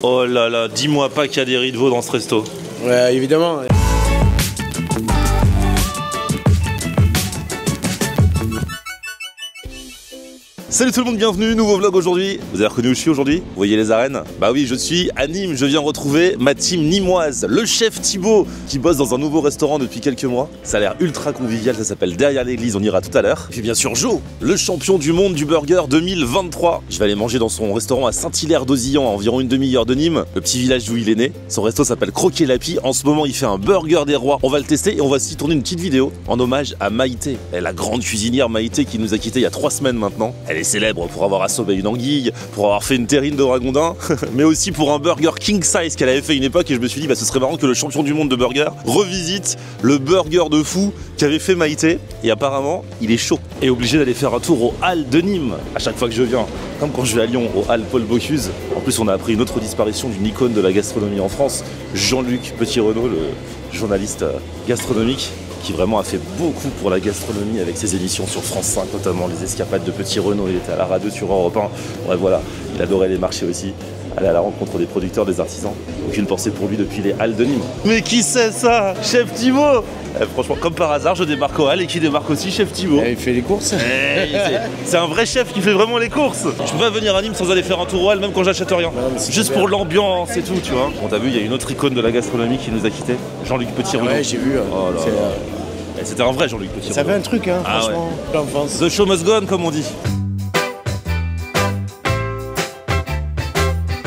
Oh là là, dis-moi pas qu'il y a des riz de veau dans ce resto. Ouais, évidemment. Salut tout le monde, bienvenue, nouveau vlog aujourd'hui. Vous avez reconnu où je suis aujourd'hui? Vous voyez les arènes? Bah oui, je suis à Nîmes, je viens retrouver ma team nîmoise. Le chef Thibaut, qui bosse dans un nouveau restaurant depuis quelques mois. Ça a l'air ultra convivial, ça s'appelle Derrière l'église, on ira tout à l'heure. Et puis bien sûr Joe, le champion du monde du burger 2023. Je vais aller manger dans son restaurant à Saint-Hilaire-d'Auzillan, à environ une demi-heure de Nîmes, le petit village où il est né. Son resto s'appelle Croquer Lapi. En ce moment, il fait un burger des rois. On va le tester et on va aussi tourner une petite vidéo en hommage à Maïté. La grande cuisinière Maïté qui nous a quittés il y a 3 semaines maintenant. Elle est célèbre pour avoir assommé une anguille, pour avoir fait une terrine de ragondin, mais aussi pour un burger king size qu'elle avait fait une époque. Et je me suis dit, bah, ce serait marrant que le champion du monde de burger revisite le burger de fou qu'avait fait Maïté. Et apparemment, il est chaud. Et obligé d'aller faire un tour aux Halles de Nîmes à chaque fois que je viens. Comme quand je vais à Lyon, aux Halles Paul Bocuse. En plus, on a appris une autre disparition d'une icône de la gastronomie en France, Jean-Luc Petit-Renaud, le journaliste gastronomique, qui vraiment a fait beaucoup pour la gastronomie avec ses émissions sur France 5, notamment les escapades de Petit Renaud. Il était à la radio sur Europe 1. Ouais, voilà, il adorait les marchés aussi. Aller à la rencontre des producteurs, des artisans. Aucune pensée pour lui depuis les Halles de Nîmes. Mais qui c'est ça? Chef Thibaut. Franchement, comme par hasard, je débarque aux Halles et qui débarque aussi? Chef Thibaut. Il fait les courses. C'est un vrai chef qui fait vraiment les courses. Je peux pas venir à Nîmes sans aller faire un tour aux Halles, même quand j'achète rien. Juste pour l'ambiance et tout, tu vois. Bon, t'as vu, il y a une autre icône de la gastronomie qui nous a quittés. Jean-Luc Petit-Renaud. Ouais, j'ai vu. Oh là là. C'était un vrai Jean-Luc Petit-Renaud. Ça fait un truc, hein, ah franchement. Ouais. L'enfance. The show must go on, comme on dit.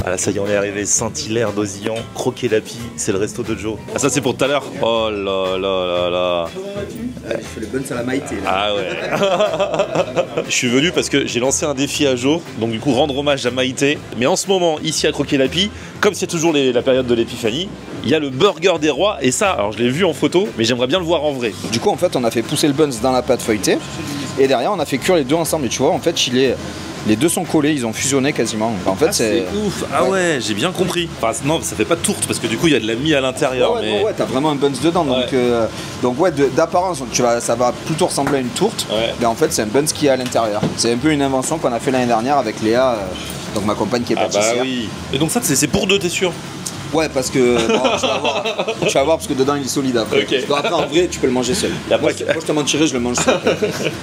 Ah là, ça y est, on est arrivé, Saint-Hilaire-d'Auzillan, Croquer Lapi, c'est le resto de Joe. Ah, ça c'est pour tout à l'heure. Oh là là là là. Je fais le buns à la Maïté. Là. Ah ouais. Je suis venu parce que j'ai lancé un défi à Joe, donc du coup rendre hommage à Maïté. Mais en ce moment, ici à Croquer Lapi, comme c'est toujours la période de l'épiphanie, il y a le burger des rois. Et ça, alors je l'ai vu en photo, mais j'aimerais bien le voir en vrai. Du coup, en fait, on a fait pousser le buns dans la pâte feuilletée. Et derrière, on a fait cuire les deux ensemble. Et tu vois, en fait, les deux sont collés, ils ont fusionné quasiment. En fait, c'est ouf. Ah ouais, j'ai bien compris. Enfin, non, ça fait pas de tourte parce que du coup, il y a de la mie à l'intérieur. Ouais, mais... ouais, t'as vraiment un buns dedans. Donc ouais, d'apparence, ça va plutôt ressembler à une tourte. Ouais. Mais en fait, c'est un buns qui est à l'intérieur. C'est un peu une invention qu'on a fait l'année dernière avec Léa, donc ma compagne qui est pâtissière. Bah oui. Et donc ça, c'est pour deux, t'es sûr? Ouais, parce que tu vas voir parce que dedans il est solide après. Okay. Après en vrai tu peux le manger seul. Moi je te mentirais, je le mange seul.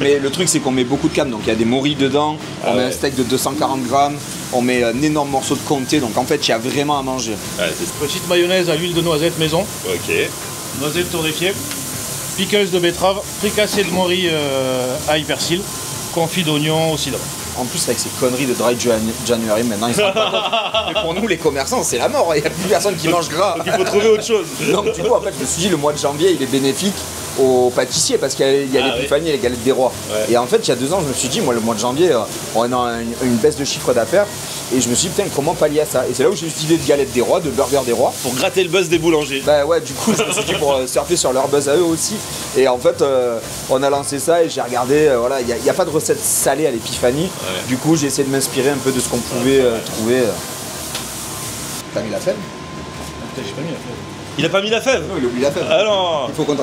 Mais le truc c'est qu'on met beaucoup de cam, donc il y a des morilles dedans, on met un steak de 240 grammes, on met un énorme morceau de comté, donc en fait il y a vraiment à manger. Ouais, petite mayonnaise à l'huile de noisette maison. Ok. Noisette torréfiée, piqueuse de betterave, fricassée de morille à persil, confit d'oignon au cidre. En plus avec ces conneries de dry January maintenant ils sont pas. Mais pour nous les commerçants c'est la mort, il n'y a plus personne qui mange gras. Donc il faut trouver autre chose. Donc du coup en fait je me suis dit le mois de janvier il est bénéfique aux pâtissiers parce qu'il y a l'épiphanie et les galettes des rois. Ouais. Et en fait il y a 2 ans je me suis dit moi le mois de janvier on a une baisse de chiffre d'affaires et je me suis dit putain comment pallier à ça. Et c'est là où j'ai eu cette idée de galettes des rois, de burger des rois. Pour gratter le buzz des boulangers. Bah ouais du coup je me suis dit pour surfer sur leur buzz à eux aussi. Et en fait on a lancé ça et j'ai regardé, voilà, il n'y a pas de recette salée à l'épiphanie. Ouais. Du coup j'ai essayé de m'inspirer un peu de ce qu'on pouvait trouver. T'as mis la fève? Putain, j'ai pas mis la fève. Il a pas mis la fève? Non, il a oublié la fève. Ah non. Il faut qu'on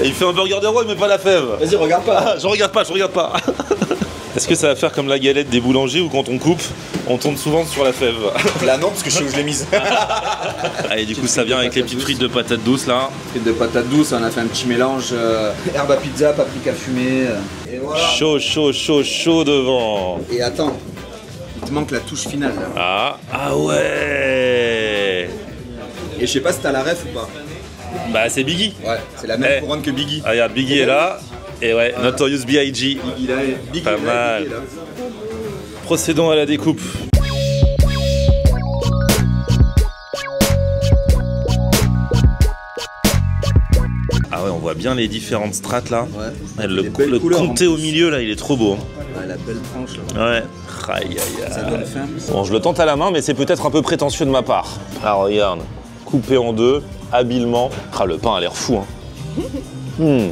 il fait un burger des rois, il met pas la fève. Vas-y, regarde pas. Je regarde pas. Est-ce que ça va faire comme la galette des boulangers où quand on coupe, on tombe souvent sur la fève? Là non, parce que je sais où je l'ai mise. Allez, du coup ça vient avec les petites frites de patates douces là. Frites de patates douces, on a fait un petit mélange herbe à pizza, paprika fumée. Et voilà. Chaud devant. Et attends, il te manque la touche finale là. Ah ouais. Et je sais pas si t'as la ref ou pas. Bah c'est Biggie. Ouais, c'est la même couronne que Biggie. Ah regarde, Biggie est là. Et ouais, voilà. Notorious B.I.G. Biggie là, Biggie pas là, mal. Biggie là. Procédons à la découpe. Ah ouais, on voit bien les différentes strates là. Ouais. Le comté au milieu là, il est trop beau. Ouais, la belle tranche là. Ouais. Aïe. Ça donne faim. Bon, je le tente à la main, mais c'est peut-être un peu prétentieux de ma part. Alors regarde, coupé en deux, habilement. Ah, le pain a l'air fou. Hein.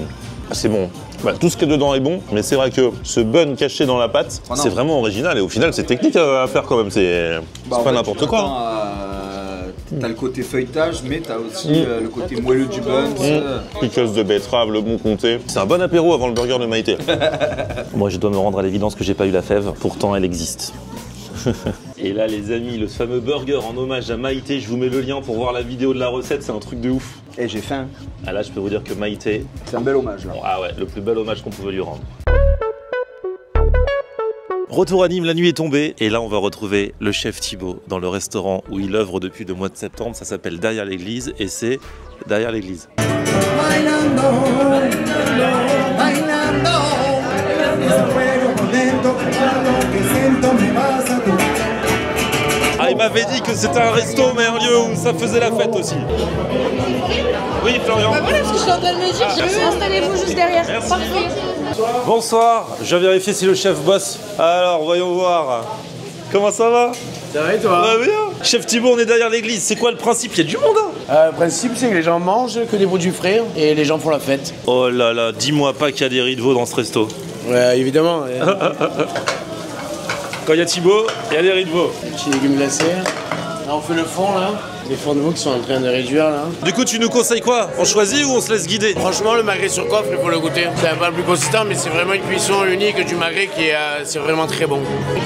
C'est bon. Bah, tout ce qui est dedans est bon, mais c'est vrai que ce bun caché dans la pâte, c'est vraiment original et au final c'est technique à faire quand même, c'est pas n'importe quoi. T'as le côté feuilletage, mais t'as aussi le côté moelleux du bun. Pickles de betterave, le bon comté. C'est un bon apéro avant le burger de Maïté. Moi je dois me rendre à l'évidence que j'ai pas eu la fève, pourtant elle existe. Et là les amis, le fameux burger en hommage à Maïté, je vous mets le lien pour voir la vidéo de la recette, c'est un truc de ouf. Et j'ai faim. Ah là je peux vous dire que Maïté... C'est un bel hommage là. Bon, ah ouais, le plus bel hommage qu'on pouvait lui rendre. Retour à Nîmes, la nuit est tombée et là on va retrouver le chef Thibaut dans le restaurant où il œuvre depuis le mois de septembre. Ça s'appelle Derrière l'église et c'est derrière l'église. Ah, il m'avait dit que c'était un resto mais un lieu où ça faisait la fête aussi. Oui Florian. Bah voilà, parce que je suis en train de me dire, installez-vous juste derrière. Merci. Parfait. Bonsoir, je viens vérifier si le chef bosse. Alors, voyons voir. Comment ça va? Ça va et toi? Ça va bien. Chef Thibaut, on est derrière l'église. C'est quoi le principe? Il y a du monde, hein? Le principe, c'est que les gens mangent que des produits frais et les gens font la fête. Oh là là, dis-moi pas qu'il y a des riz de veau dans ce resto. Ouais, évidemment. Quand il y a Thibaut, il y a des riz de veau. Petits légumes glacés. Là, on fait le fond, là. Les fonds de veau qui sont en train de réduire, là. Du coup, tu nous conseilles quoi? On choisit ou on se laisse guider? Franchement, le magret sur coffre, il faut le goûter. C'est un peu le plus consistant, mais c'est vraiment une cuisson unique du magret qui est c'est vraiment très bon.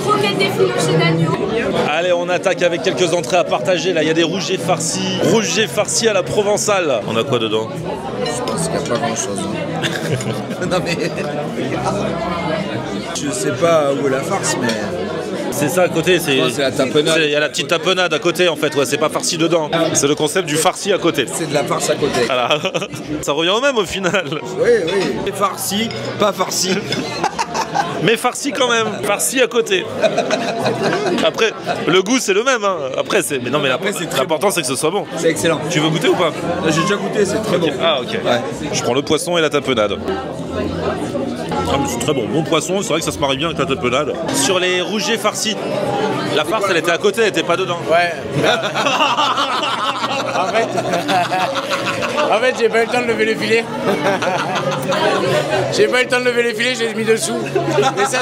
Croquettes d'effiloché d'agneau. Allez, on attaque avec quelques entrées à partager. Là, il y a des rougets farcis. Rougets farcis à la provençale. On a quoi dedans? Je pense qu'il n'y a pas grand chose. Non mais. Je sais pas où est la farce, mais. C'est ça à côté, c'est la tapenade. Il y a la petite tapenade à côté en fait, ouais, c'est pas farci dedans. C'est le concept du farci à côté. C'est de la farce à côté. Voilà. Ça revient au même au final. Oui, oui. Farci, pas farci. Mais farci quand même, farci à côté. Après, le goût c'est le même. Hein. Après, c'est. Mais non, mais l'important c'est que ce soit bon. C'est excellent. Tu veux goûter ou pas? J'ai déjà goûté, c'est très bon. Ah ok. Ouais. Je prends le poisson et la tapenade. Ah, mais c'est très bon, bon poisson, c'est vrai que ça se marie bien avec la tapenade. Sur les rougets farcis, la farce elle était à côté, elle était pas dedans. Ouais. En fait, j'ai pas eu le temps de lever les filets. J'ai pas eu le temps de lever les filets, j'ai mis dessous. Mais ça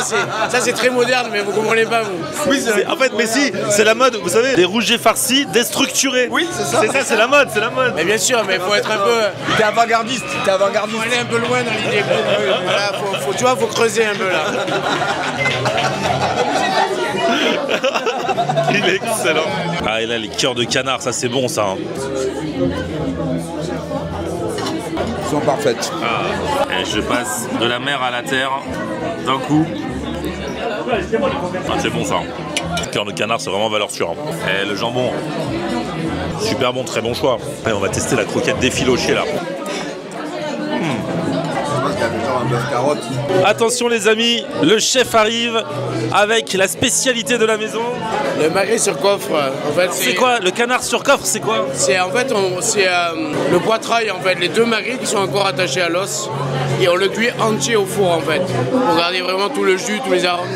c'est très moderne, mais vous comprenez pas vous. Oui, en fait, mais si, c'est la mode, vous savez, les rougets farcis déstructurés. Oui, c'est ça. C'est ça, c'est la mode, c'est la mode. Mais bien sûr, mais il faut être un peu. T'es avant-gardiste. T'es avant-gardiste. Faut aller un peu loin dans l'idée. Voilà, tu vois, faut creuser un peu là. Il est excellent. Ah, et là, les cœurs de canard, ça c'est bon ça. Hein. Ils sont parfaites. Ah, et je passe de la mer à la terre d'un coup. Ah, c'est bon ça. Le cœur de canard, c'est vraiment valeur sûre. Hein. Et le jambon, super bon, très bon choix. Allez, on va tester la croquette d'effiloché là. Attention les amis, le chef arrive avec la spécialité de la maison. Le magret sur coffre, en fait. C'est quoi? Le canard sur coffre, c'est quoi? C'est en fait, le poitrail, en fait, les deux magrets qui sont encore attachés à l'os. Et on le cuit entier au four, en fait. Pour garder vraiment tout le jus, tous les arômes,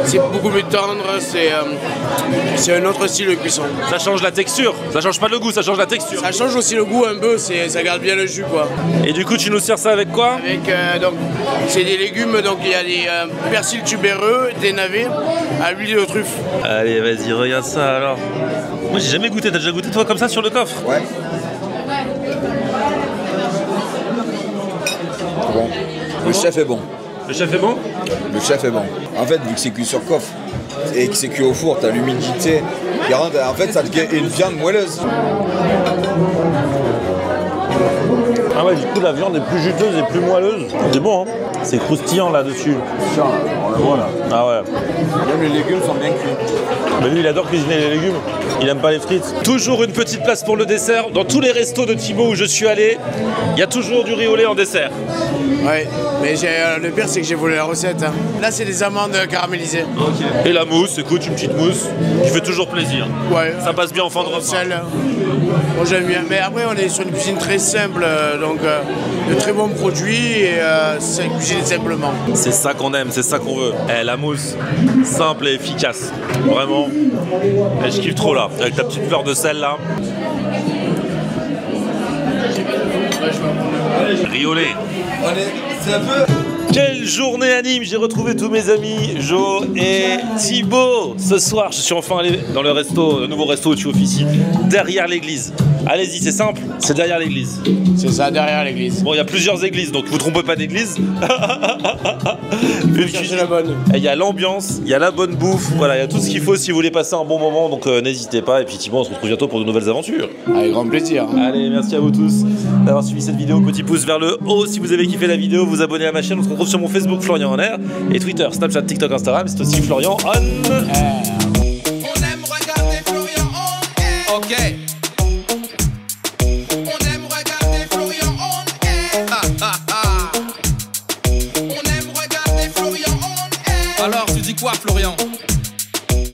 c'est beaucoup plus tendre, c'est un autre style de cuisson. Ça change la texture, ça change pas le goût, ça change la texture. Ça change aussi le goût un peu, ça garde bien le jus, quoi. Et du coup, tu nous sers ça avec quoi? Avec, donc, c'est des légumes, donc il y a des persils tubéreux, des navets, à l'huile de truffe. Allez, vas-y, regarde ça alors. Moi, j'ai jamais goûté. T'as déjà goûté toi comme ça sur le coffre? Ouais. Bon. Le chef est bon. Le chef est bon? Le chef est bon. En fait, vu que c'est cuit sur coffre et que c'est cuit au four, t'as l'humidité. En fait, ça devient une viande moelleuse. Ah ouais, du coup, la viande est plus juteuse et plus moelleuse. C'est bon, hein? C'est croustillant là-dessus. Tiens, on le voit là. Ah ouais. Même les légumes sont bien cuits. Mais lui, il adore cuisiner les légumes. Il aime pas les frites. Toujours une petite place pour le dessert. Dans tous les restos de Thibaut où je suis allé, il y a toujours du riz au lait en dessert. Ouais, mais le pire, c'est que j'ai volé la recette. Hein. Là, c'est des amandes caramélisées. Et la mousse, écoute, une petite mousse qui fait toujours plaisir. Ouais. Ça passe bien en fin de repas. Sel. Moi, j'aime bien. Mais après, on est sur une cuisine très simple, donc de très bons produits et c'est cuisiner simplement. C'est ça qu'on aime, c'est ça qu'on veut. La mousse, simple et efficace. Vraiment. Et je kiffe trop là, avec ta petite fleur de sel là. Riz au lait. C'est un peu. Quelle journée à Nîmes, j'ai retrouvé tous mes amis, Jo et Thibaut. Ce soir, je suis enfin allé dans le nouveau resto où tu officies, derrière l'église. Allez-y, c'est simple, c'est derrière l'église. C'est ça, derrière l'église. Bon, il y a plusieurs églises, donc vous ne trompez pas d'église. Cherchez la bonne. Il y a l'ambiance, il y a la bonne bouffe, voilà, il y a tout ce qu'il faut si vous voulez passer un bon moment, donc n'hésitez pas. Et puis Thibaut, on se retrouve bientôt pour de nouvelles aventures. Avec grand plaisir. Allez, merci à vous tous d'avoir suivi cette vidéo. Petit pouce vers le haut si vous avez kiffé la vidéo, vous abonnez à ma chaîne. On se retrouve sur mon Facebook Florian en air et Twitter, Snapchat, TikTok, Instagram. C'est aussi Florian on air. On aime regarder Florian on air. Ok. On aime regarder Florian on air. On aime regarder Florian on air. Alors tu dis quoi Florian?